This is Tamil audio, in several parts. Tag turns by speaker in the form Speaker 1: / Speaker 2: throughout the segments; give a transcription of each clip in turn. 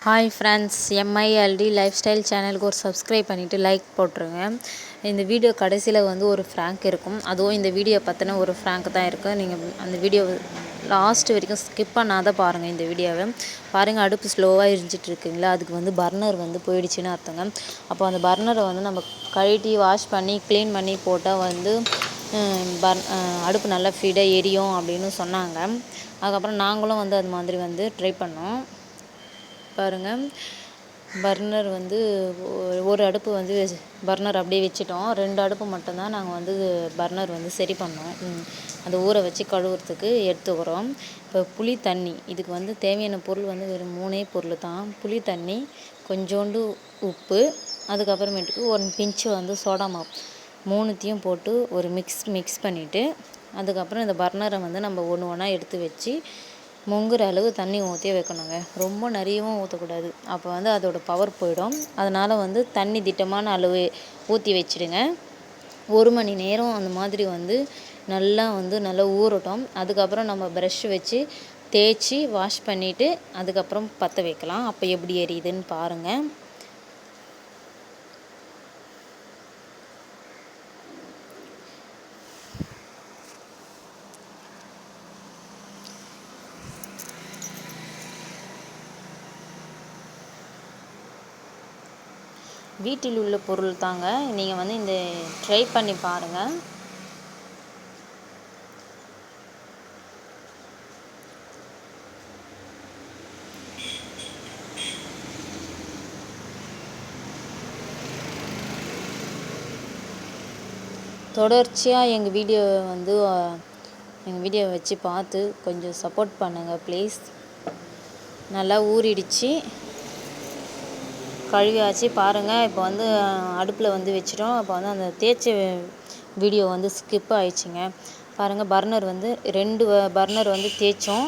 Speaker 1: ஹாய் ஃப்ரெண்ட்ஸ், எம்ஐஎல்டி லைஃப் ஸ்டைல் சேனலுக்கு ஒரு சப்ஸ்கிரைப் பண்ணிவிட்டு லைக் போட்டுருங்க. இந்த வீடியோ கடைசியில் ஒரு ஃப்ராங்க் இருக்கும். அதுவும் இந்த வீடியோ பற்றின ஒரு ஃப்ராங்க் தான் இருக்குது. நீங்கள் அந்த வீடியோ லாஸ்ட் வரைக்கும் ஸ்கிப் பண்ணாத பாருங்கள். இந்த வீடியோவை பாருங்கள். அடுப்பு ஸ்லோவாக எரிஞ்சிட்டு இருக்குங்களா, அதுக்கு பர்னர் போயிடுச்சுன்னு அர்த்தங்க. அப்போ அந்த பர்னரை நம்ம கழுவி வாஷ் பண்ணி க்ளீன் பண்ணி போட்டால் அடுப்பு நல்லா ஃபீடாக எரியும் அப்படின்னு சொன்னாங்க. அதுக்கப்புறம் நாங்களும் அது மாதிரி ட்ரை பண்ணோம். பாருங்கள், பர்னர் ஒரு அடுப்பு பர்னர் அப்படியே வச்சிட்டோம். 2 அடுப்பு மட்டும்தான் நாங்கள் பர்னர் சரி பண்ணோம். அந்த ஊற வச்சு கழுவுறதுக்கு எடுத்துக்கிறோம். இப்போ புளி தண்ணி, இதுக்கு தேவையான பொருள் வெறும் 3 பொருள் தான். புளி தண்ணி, கொஞ்சோண்டு உப்பு, அதுக்கப்புறமேட்டுக்கு 1 பிஞ்சு சோடா மாவு, 3த்தையும் போட்டு ஒரு மிக்ஸ் பண்ணிவிட்டு அதுக்கப்புறம் இந்த பர்னரை நம்ம ஒன்று ஒன்றா எடுத்து வச்சு முங்குற அளவு தண்ணி ஊற்றி வைக்கணுங்க. ரொம்ப நிறையவும் ஊற்றக்கூடாது, அப்போ அதோட பவர் போயிடும். அதனால் தண்ணி திட்டமான அளவு ஊற்றி வச்சுடுங்க. 1 மணி நேரம் அந்த மாதிரி நல்லா ஊறட்டும். அதுக்கப்புறம் நம்ம ப்ரஷ் வச்சு தேய்ச்சி வாஷ் பண்ணிவிட்டு அதுக்கப்புறம் பற்ற வைக்கலாம். அப்போ எப்படி எரியுதுன்னு பாருங்கள். வீட்டில் உள்ள பொருள் தாங்க. நீங்கள் இந்த ட்ரை பண்ணி பாருங்கள். தொடர்ச்சியாக எங்கள் வீடியோவை வச்சு பார்த்து கொஞ்சம் சப்போர்ட் பண்ணுங்கள் ப்ளீஸ். நல்லா ஊறிடுச்சு, கழுவியாச்சு. பாருங்கள், இப்போ அடுப்பில் வச்சிட்டோம். அப்போ அந்த தேய்ச்ச வீடியோ ஸ்கிப் ஆயிடுச்சுங்க. பாருங்கள், பர்னர் 2 பர்னர் தேய்ச்சோம்.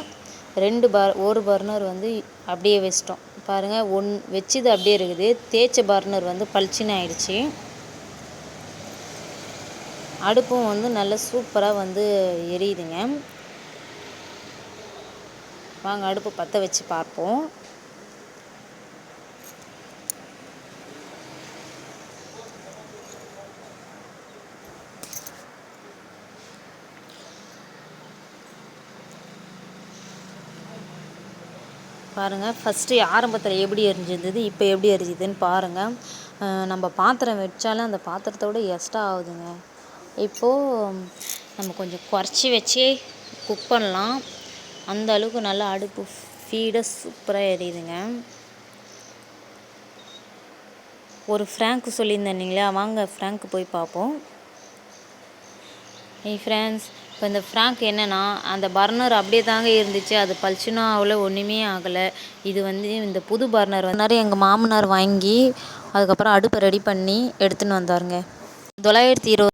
Speaker 1: ஒரு பர்னர் அப்படியே வச்சிட்டோம். பாருங்கள், வச்சது அப்படியே இருக்குது. தேய்ச்ச பர்னர் பளிச்சுன்னு ஆயிடுச்சு. அடுப்பும் நல்லா சூப்பராக எரியுதுங்க. வாங்க அடுப்பு பற்ற வச்சு பார்ப்போம். பாருங்கள், ஃபஸ்ட்டு ஆரம்பத்தில் எப்படி எரிஞ்சிருந்தது, இப்போ எப்படி எரிஞ்சுதுன்னு பாருங்கள். நம்ம பாத்திரம் வச்சாலும் அந்த பாத்திரத்தோட எக்ஸ்ட்ரா ஆகுதுங்க. இப்போது நம்ம கொஞ்சம் குறைச்சி வச்சு குக் பண்ணலாம். அந்த அளவுக்கு நல்லா அடுப்பு ஃபீடாக சூப்பராக எரியுதுங்க. ஒரு ஃப்ராங்க் சொல்லியிருந்தேன் இல்லைங்களா, வாங்க ஃப்ராங்க் போய் பார்ப்போம். ஃப்ரெண்ட்ஸ், இப்போ இந்த ஃப்ராங்க் என்னென்னா, அந்த பர்னர் அப்படியே தாங்க இருந்துச்சு. அது பளிச்சுன்னா அவ்வளோ ஒன்றுமே ஆகலை. இது இந்த புது பர்னர் எங்கள் மாமனார் வாங்கி அதுக்கப்புறம் அடுப்பை ரெடி பண்ணி எடுத்துன்னு வந்தாருங்க. 920